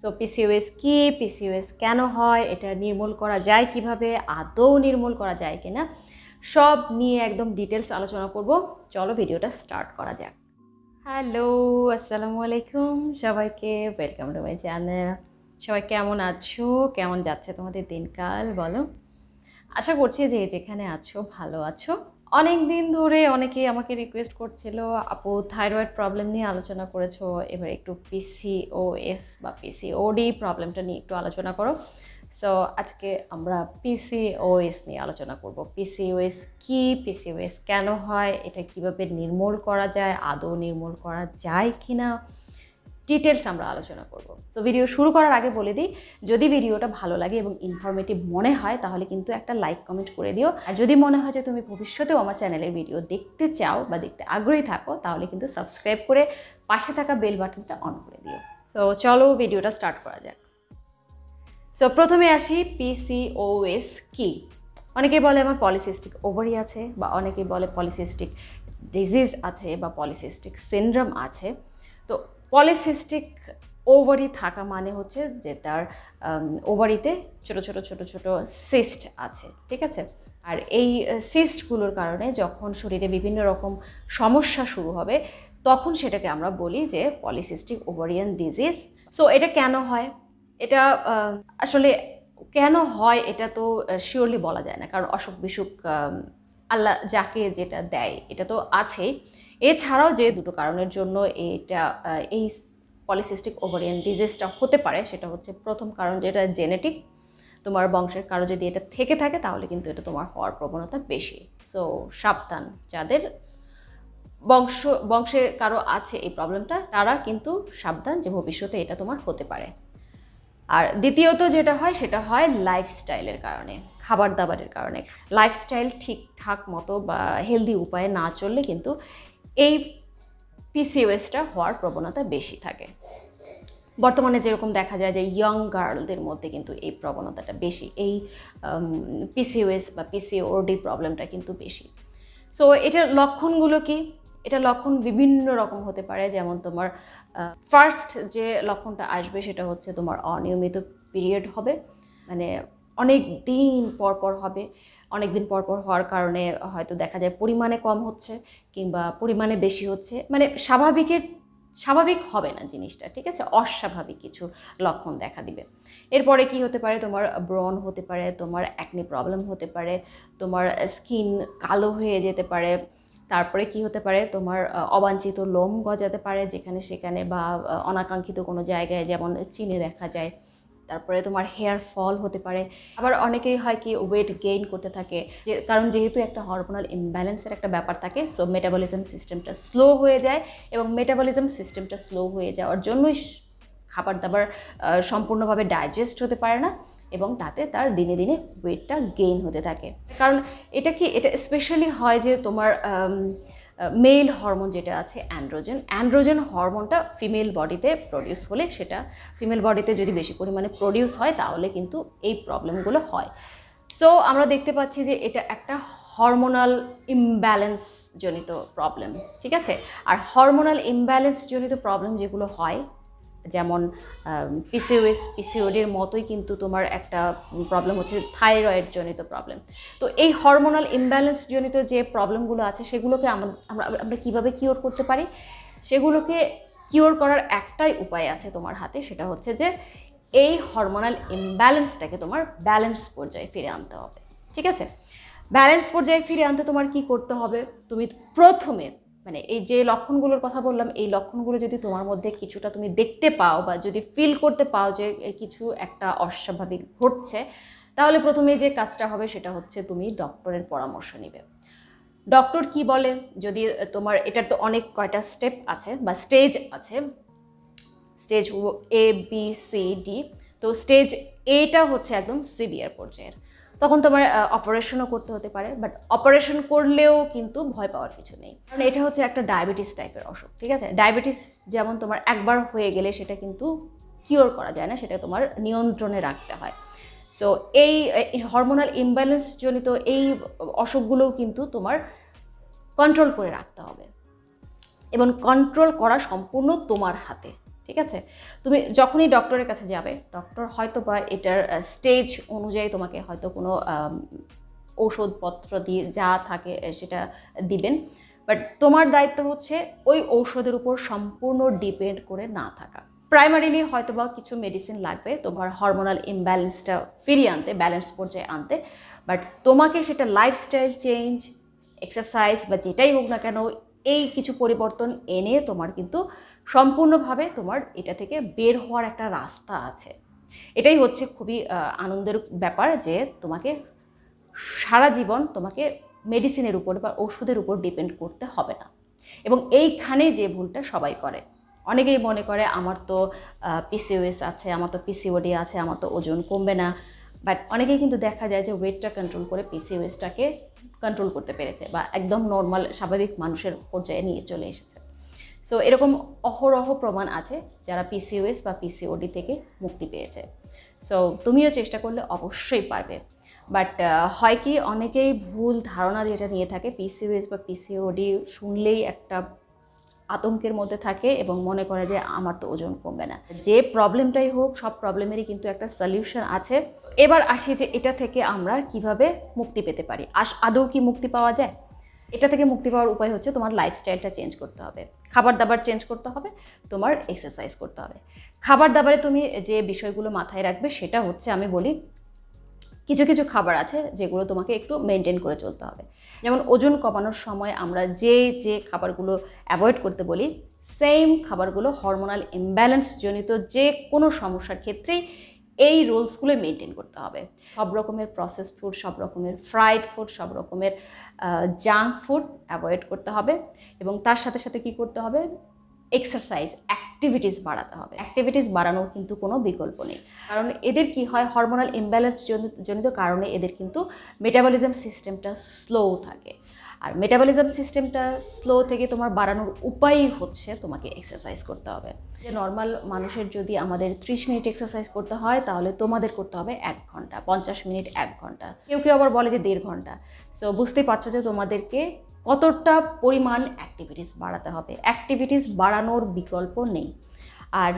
So PCOS কি, PCOS কেন হয়, এটা নির্মূল করা যায় কিভাবে, আদৌ নির্মূল করা যায় কিনা, সব নিয়ে একদম ডিটেলস আলোচনা করব। চলো ভিডিওটা স্টার্ট করা যাক। হ্যালো, আসসালামু আলাইকুম সবাইকে, ওয়েলকাম টু মাই চ্যানেল। সবাই কেমন আছো, কেমন যাচ্ছে তোমাদের দিনকাল বলো। আশা করছি যে যেখানে আছো ভালো আছো। অনেক দিন ধরে অনেকেই আমাকে রিকোয়েস্ট করছিল, আপু থাইরয়েড প্রবলেম নিয়ে আলোচনা করেছো, এবার একটু পিসিওএস বা পিসিওডি প্রবলেমটা নিয়ে একটু আলোচনা করো। সো আজকে আমরা পিসিওএস নিয়ে আলোচনা করব। পিসিওএস কি, পিসিওএস কেন হয়, এটা কিভাবে নির্মূল করা যায়, আদৌ নির্মূল করা যায় কিনা, ডিটেলস আমরা আলোচনা করব। সো ভিডিও শুরু করার আগে বলে দিই, যদি ভিডিওটা ভালো লাগে এবং ইনফরমেটিভ মনে হয় তাহলে কিন্তু একটা লাইক কমেন্ট করে দিও। আর যদি মনে হয় যে তুমি ভবিষ্যতেও আমার চ্যানেলের ভিডিও দেখতে চাও বা দেখতে আগ্রহী থাকো তাহলে কিন্তু সাবস্ক্রাইব করে পাশে থাকা বেল বাটনটা অন করে দিও। সো চলো ভিডিওটা স্টার্ট করা যাক। সো প্রথমে আসি, পিসিওএস কি। অনেকেই বলে আমার পলিসিস্টিক ওভারি আছে, বা অনেকেই বলে পলিসিস্টিক ডিজিজ আছে বা পলিসিস্টিক সিনড্রোম আছে। তো পলিসিস্টিক ওভারি থাকা মানে হচ্ছে যে তার ওভারিতে ছোট ছোট ছোট ছোট সিস্ট আছে, ঠিক আছে। আর এই সিস্টগুলোর কারণে যখন শরীরে বিভিন্ন রকম সমস্যা শুরু হবে তখন সেটাকে আমরা বলি যে পলিসিস্টিক ওভারিয়ান ডিজিজ। সো এটা কেন হয়, এটা আসলে কেন হয় এটা তো শিওরলি বলা যায় না, কারণ অসুখ বিসুখ আল্লাহ যাকে যেটা দেয় এটা তো আছেই। এছাড়াও যে দুটো কারণের জন্য এই পলিসিস্টিক ওভারিয়ান ডিজিজটা হতে পারে সেটা হচ্ছে, প্রথম কারণ যেটা জেনেটিক, তোমার বংশের কারো যদি এটা থেকে থাকে তাহলে কিন্তু এটা তোমার হওয়ার প্রবণতা বেশি। সো সাবধান, যাদের বংশে কারো আছে এই প্রবলেমটা তারা কিন্তু সাবধান যে ভবিষ্যতে এটা তোমার হতে পারে। আর দ্বিতীয়ত যেটা হয় সেটা হয় লাইফস্টাইলের কারণে, খাবার দাবারের কারণে। লাইফস্টাইল ঠিকঠাক মতো বা হেলদি উপায়ে না চললে কিন্তু এই পিসিওএসটা হওয়ার প্রবণতা বেশি থাকে। বর্তমানে যেরকম দেখা যায় যে ইয়ং গার্লদের মধ্যে কিন্তু এই প্রবণতাটা বেশি, এই পিসিওএস বা পিসিওডি প্রবলেমটা কিন্তু বেশি। সো এটার লক্ষণগুলো কি? এটা লক্ষণ বিভিন্ন রকম হতে পারে। যেমন তোমার ফার্স্ট যে লক্ষণটা আসবে সেটা হচ্ছে তোমার অনিয়মিত পিরিয়ড হবে, মানে অনেক দিন পর পর হবে। অনেক দিন পর পর হওয়ার কারণে হয়তো দেখা যায় পরিমাণে কম হচ্ছে কিংবা পরিমাণে বেশি হচ্ছে, মানে স্বাভাবিক হবে না জিনিসটা, ঠিক আছে, অস্বাভাবিক কিছু লক্ষণ দেখা দিবে। এরপরে কি হতে পারে, তোমার ব্রণ হতে পারে, তোমার অ্যাকনি প্রবলেম হতে পারে, তোমার স্কিন কালো হয়ে যেতে পারে। তারপরে কি হতে পারে, তোমার অবাঞ্ছিত লোম গজাতে পারে যেখানে সেখানে, বা অনাকাঙ্ক্ষিত কোনো জায়গায় যেমন চিনে দেখা যায়। তারপরে তোমার হেয়ার ফল হতে পারে। আবার অনেকেই হয় কি ওয়েট গেইন করতে থাকে, কারণ যেহেতু একটা হরমোনাল ইমব্যালেন্সের একটা ব্যাপার থাকে, সো মেটাবলিজম সিস্টেমটা স্লো হয়ে যায়, এবং মেটাবলিজম সিস্টেমটা স্লো হয়ে যাওয়ার জন্যই খাবার দাবার সম্পূর্ণভাবে ডাইজেস্ট হতে পারে না, এবং তাতে তার দিনে দিনে ওয়েটটা গেইন হতে থাকে। কারণ এটা স্পেশালি হয় যে তোমার মেল হরমোন যেটা আছে অ্যান্ড্রোজেন হরমোনটা ফিমেল বডিতে প্রডিউস হলে, সেটা ফিমেল বডিতে যদি বেশি পরিমাণে প্রডিউস হয় তাহলে কিন্তু এই প্রবলেমগুলো হয়। সো আমরা দেখতে পাচ্ছি যে এটা একটা হরমোনাল ইমব্যালেন্স জনিত প্রবলেম, ঠিক আছে। আর হরমোনাল ইমব্যালেন্স জনিত প্রবলেম যেগুলো হয়, যেমন পিসিওএস পিসিওডির মতোই কিন্তু তোমার একটা প্রবলেম হচ্ছে থাইরয়েড জনিত প্রবলেম। তো এই হরমোনাল ইমব্যালেন্স জনিত যে প্রবলেমগুলো আছে সেগুলোকে আমরা কীভাবে কিওর করতে পারি, সেগুলোকে কিওর করার একটাই উপায় আছে তোমার হাতে, সেটা হচ্ছে যে এই হরমোনাল ইমব্যালেন্সটাকে তোমার ব্যালেন্স পর্যায়ে ফিরে আনতে হবে, ঠিক আছে। ব্যালেন্স পর্যায়ে ফিরে আনতে তোমার কি করতে হবে, তুমি প্রথমে মানে এই যে লক্ষণগুলোর কথা বললাম, এই লক্ষণগুলো যদি তোমার মধ্যে কিছুটা তুমি দেখতে পাও বা যদি ফিল করতে পাও যে কিছু একটা অস্বাভাবিক ঘটছে, তাহলে প্রথমে যে কাজটা হবে সেটা হচ্ছে তুমি ডক্টরের পরামর্শ নিবে। ডক্টর কি বলে, যদি তোমার এটার তো অনেক কয়টা স্টেপ আছে বা স্টেজ আছে, স্টেজ ABCD। তো স্টেজ এটা হচ্ছে একদম সিভিয়ার পর্যায়ের, তখন তোমার অপারেশনও করতে হতে পারে, বাট অপারেশন করলেও কিন্তু ভয় পাওয়ার কিছু নেই, কারণ এটা হচ্ছে একটা ডায়াবেটিস টাইপের অসুখ, ঠিক আছে। ডায়াবেটিস যেমন তোমার একবার হয়ে গেলে সেটা কিন্তু কিওর করা যায় না, সেটা তোমার নিয়ন্ত্রণে রাখতে হয়। সো এই হরমোনাল ইমব্যালেন্স জনিত এই অসুখগুলোও কিন্তু তোমার কন্ট্রোল করে রাখতে হবে, এবং কন্ট্রোল করা সম্পূর্ণ তোমার হাতে, ঠিক আছে? তুমি যখনই ডক্টরের কাছে যাবে, ডক্টর হয়তো বা এটার স্টেজ অনুযায়ী তোমাকে হয়তো কোনো ঔষধপত্র দিয়ে যা থাকে সেটা দিবেন, বাট তোমার দায়িত্ব হচ্ছে ওই ঔষধের উপর সম্পূর্ণ ডিপেন্ড করে না থাকা। প্রাইমারিলি হয়তো বা কিছু মেডিসিন লাগবে তোমার হরমোনাল ইমব্যালেন্সটা ফিরিয়ে আনতে, ব্যালেন্স পর্যায়ে আনতে, বাট তোমাকে সেটা লাইফস্টাইল চেঞ্জ, এক্সারসাইজ বা যেটাই হোক না কেন, এই কিছু পরিবর্তন এনে তোমার কিন্তু সম্পূর্ণভাবে তোমার এটা থেকে বের হওয়ার একটা রাস্তা আছে। এটাই হচ্ছে খুবই আনন্দের ব্যাপার যে তোমাকে সারা জীবন তোমাকে মেডিসিনের উপর বা ওষুধের উপর ডিপেন্ড করতে হবে না। এবং এইখানে যে ভুলটা সবাই করে, অনেকেই মনে করে আমার তো পিসিওএস আছে, আমার তো পিসিওডি আছে, আমার তো ওজন কমবে না, বাট অনেকেই কিন্তু দেখা যায় যে ওয়েটটা কন্ট্রোল করে পিসিওএসটাকে কন্ট্রোল করতে পেরেছে বা একদম নর্মাল স্বাভাবিক মানুষের পর্যায়ে নিয়ে চলে এসেছে। সো এরকম অহরহ প্রমাণ আছে যারা পিসিওএস বা পিসিওডি থেকে মুক্তি পেয়েছে। সো তুমিও চেষ্টা করলে অবশ্যই পারবে। বাট হয় কি, অনেকেই ভুল ধারণা যেটা নিয়ে থাকে, পিসিওএস বা পিসিওডি শুনলেই একটা আতঙ্কের মধ্যে থাকে এবং মনে করে যে আমার তো ওজন কমবে না। যে প্রবলেমটাই হোক, সব প্রবলেমেরই কিন্তু একটা সলিউশন আছে। এবার আসি যে এটা থেকে আমরা কিভাবে মুক্তি পেতে পারি। আদৌ কি মুক্তি পাওয়া যায়? এটা থেকে মুক্তি পাওয়ার উপায় হচ্ছে তোমার লাইফস্টাইলটা চেঞ্জ করতে হবে, খাবার দাবার চেঞ্জ করতে হবে, তোমার এক্সারসাইজ করতে হবে। খাবার দাবারে তুমি যে বিষয়গুলো মাথায় রাখবে সেটা হচ্ছে, আমি বলি কিছু কিছু খাবার আছে যেগুলো তোমাকে একটু মেনটেন করে চলতে হবে। যেমন ওজন কমানোর সময় আমরা যে খাবারগুলো অ্যাভয়েড করতে বলি, সেম খাবারগুলো হরমোনাল ইমব্যালেন্স জনিত যে কোনো সমস্যার ক্ষেত্রেই এই রুলসগুলো মেনটেন করতে হবে। সব রকমের প্রসেসড ফুড, সব রকমের ফ্রাইড ফুড, সব রকমের জাঙ্ক ফুড অ্যাভয়েড করতে হবে। এবং তার সাথে সাথে কী করতে হবে, এক্সারসাইজ, অ্যাক্টিভিটিস বাড়াতে হবে। অ্যাক্টিভিটিস বাড়ানোর কিন্তু কোনো বিকল্প নেই, কারণ এদের কি হয়, হরমোনাল ইমব্যালেন্স জনিত কারণে এদের কিন্তু মেটাবলিজম সিস্টেমটা স্লো থাকে। আর মেটাবলিজম সিস্টেমটা স্লো থেকে তোমার বাড়ানোর উপায়ই হচ্ছে তোমাকে এক্সারসাইজ করতে হবে। যে নর্মাল মানুষের যদি আমাদের 30 মিনিট এক্সারসাইজ করতে হয়, তাহলে তোমাদের করতে হবে 1 ঘন্টা, 50 মিনিট 1 ঘন্টা, কেউ কেউ আবার বলে যে 1.5 ঘন্টা। সো বুঝতেই পারছো যে তোমাদেরকে কতটা পরিমাণ অ্যাক্টিভিটিস বাড়াতে হবে। অ্যাক্টিভিটিস বাড়ানোর বিকল্প নেই। আর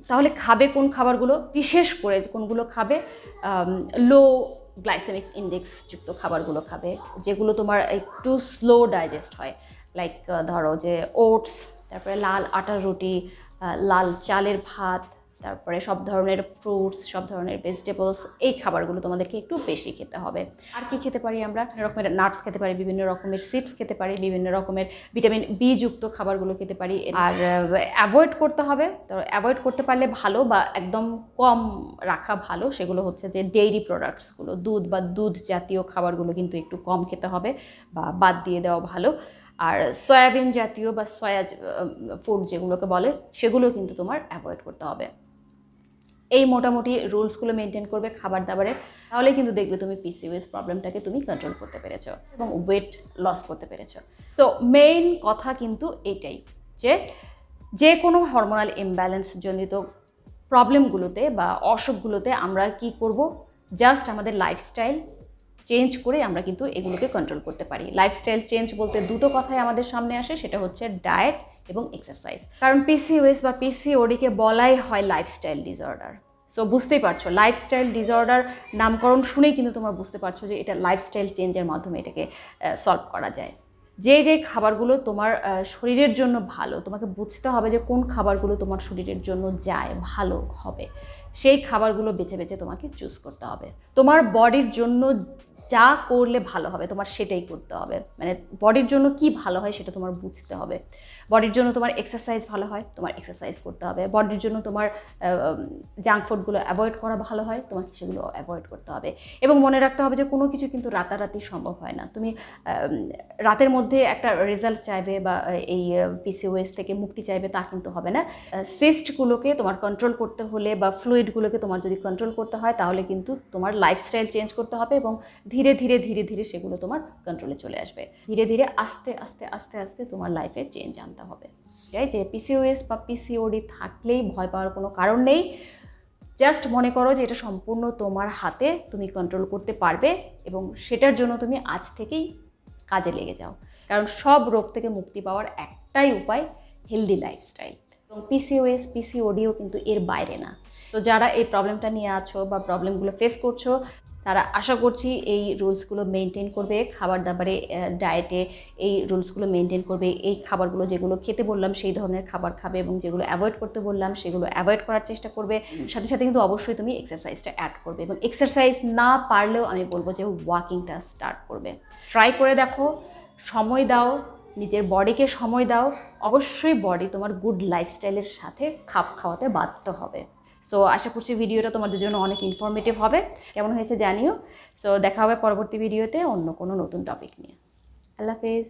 তাহলে খাবে কোন খাবারগুলো, বিশেষ করে কোনগুলো খাবে, লো গ্লাইসেমিক ইন্ডেক্স যুক্ত খাবারগুলো খাবে, যেগুলো তোমার একটু স্লো ডাইজেস্ট হয়। লাইক ধরো যে ওটস, তারপরে লাল আটার রুটি, লাল চালের ভাত, তারপরে সব ধরনের ফ্রুটস, সব ধরনের ভেজিটেবলস, এই খাবারগুলো তোমাদেরকে একটু বেশি খেতে হবে। আর কি খেতে পারি আমরা, বিভিন্ন রকমের নাটস খেতে পারি, বিভিন্ন রকমের সিডস খেতে পারি, বিভিন্ন রকমের ভিটামিন বি যুক্ত খাবারগুলো খেতে পারি। আর অ্যাভয়েড করতে হবে, তো অ্যাভয়েড করতে পারলে ভালো বা একদম কম রাখা ভালো, সেগুলো হচ্ছে যে ডেইরি প্রোডাক্টসগুলো, দুধ বা দুধ জাতীয় খাবারগুলো কিন্তু একটু কম খেতে হবে বা বাদ দিয়ে দেওয়া ভালো। আর সয়াবিন জাতীয় বা সয়া ফুড যেগুলোকে বলে, সেগুলো কিন্তু তোমার অ্যাভয়েড করতে হবে। এই মোটামুটি রুলসগুলো মেনটেন করবে খাবার দাবারে, তাহলে কিন্তু দেখবে তুমি পিসিওএস প্রবলেমটাকে তুমি কন্ট্রোল করতে পেরেছো এবং ওয়েট লস করতে পেরেছো। সো মেইন কথা কিন্তু এটাই যে কোনো হরমোনাল ইমব্যালেন্স জনিত প্রবলেমগুলোতে বা অসুখগুলোতে আমরা কি করব, জাস্ট আমাদের লাইফস্টাইল চেঞ্জ করে আমরা কিন্তু এগুলোকে কন্ট্রোল করতে পারি। লাইফস্টাইল চেঞ্জ বলতে দুটো কথাই আমাদের সামনে আসে, সেটা হচ্ছে ডায়েট এবং এক্সারসাইজ। কারণ পিসিওএস বা পিসিওডিকে বলাই হয় লাইফস্টাইল ডিসঅর্ডার। সো বুঝতেই পারছো, লাইফস্টাইল ডিসঅর্ডার নামকরণ শুনেই কিন্তু তোমরা বুঝতে পারছো যে এটা লাইফস্টাইল চেঞ্জের মাধ্যমে এটাকে সলভ করা যায়। যে খাবারগুলো তোমার শরীরের জন্য ভালো, তোমাকে বুঝতে হবে যে কোন খাবারগুলো তোমার শরীরের জন্য যায়, ভালো হবে, সেই খাবারগুলো বেছে বেছে তোমাকে চুজ করতে হবে। তোমার বডির জন্য যা করলে ভালো হবে তোমার সেটাই করতে হবে। মানে বডির জন্য কি ভালো হয় সেটা তোমার বুঝতে হবে। বডির জন্য তোমার এক্সারসাইজ ভালো হয়, তোমার এক্সারসাইজ করতে হবে। বডির জন্য তোমার জাঙ্ক ফুডগুলো অ্যাভয়েড করা ভালো হয়, তোমাকে সেগুলো অ্যাভয়েড করতে হবে। এবং মনে রাখতে হবে যে কোনো কিছু কিন্তু রাতারাতি সম্ভব হয় না। তুমি রাতের মধ্যে একটা রেজাল্ট চাইবে বা এই পিসিওএস থেকে মুক্তি চাইবে, তা কিন্তু হবে না। সিস্টগুলোকে তোমার কন্ট্রোল করতে হলে বা ফ্লুইডগুলোকে তোমার যদি কন্ট্রোল করতে হয়, তাহলে কিন্তু তোমার লাইফস্টাইল চেঞ্জ করতে হবে এবং ধীরে ধীরে ধীরে ধীরে সেগুলো তোমার কন্ট্রোলে চলে আসবে। ধীরে ধীরে আস্তে আস্তে আস্তে আস্তে তোমার লাইফে চেঞ্জ আনতে হবে। তাই যে পিসিওএস বা পিসিওডি থাকলেই ভয় পাওয়ার কোনো কারণ নেই। জাস্ট মনে করো যে এটা সম্পূর্ণ তোমার হাতে, তুমি কন্ট্রোল করতে পারবে এবং সেটার জন্য তুমি আজ থেকেই কাজে লেগে যাও। কারণ সব রোগ থেকে মুক্তি পাওয়ার একটাই উপায়, হেলদি লাইফস্টাইল। তো পিসিওএস পিসিওডিও কিন্তু এর বাইরে না। তো যারা এই প্রবলেমটা নিয়ে আছো বা প্রবলেমগুলো ফেস করছো, তারা আশা করছি এই রুলসগুলো মেনটেন করবে, খাবার দাবারে ডায়েটে এই রুলসগুলো মেনটেন করবে, এই খাবারগুলো যেগুলো খেতে বললাম সেই ধরনের খাবার খাবে, এবং যেগুলো অ্যাভয়েড করতে বললাম সেগুলো অ্যাভয়েড করার চেষ্টা করবে। সাথে সাথে কিন্তু অবশ্যই তুমি এক্সারসাইজটা অ্যাড করবে, এবং এক্সারসাইজ না পারলেও আমি বলবো যে ওয়াকিংটা স্টার্ট করবে। ট্রাই করে দেখো, সময় দাও, নিজের বডিকে সময় দাও। অবশ্যই বডি তোমার গুড লাইফস্টাইলের সাথে খাপ খাওয়াতে বাধ্য হবে। সো আশা করছি ভিডিওটা তোমাদের জন্য অনেক ইনফরমেটিভ হবে। কেমন হয়েছে জানিও। সো দেখা হবে পরবর্তী ভিডিওতে অন্য কোনো নতুন টপিক নিয়ে। আল্লাহ হাফেজ।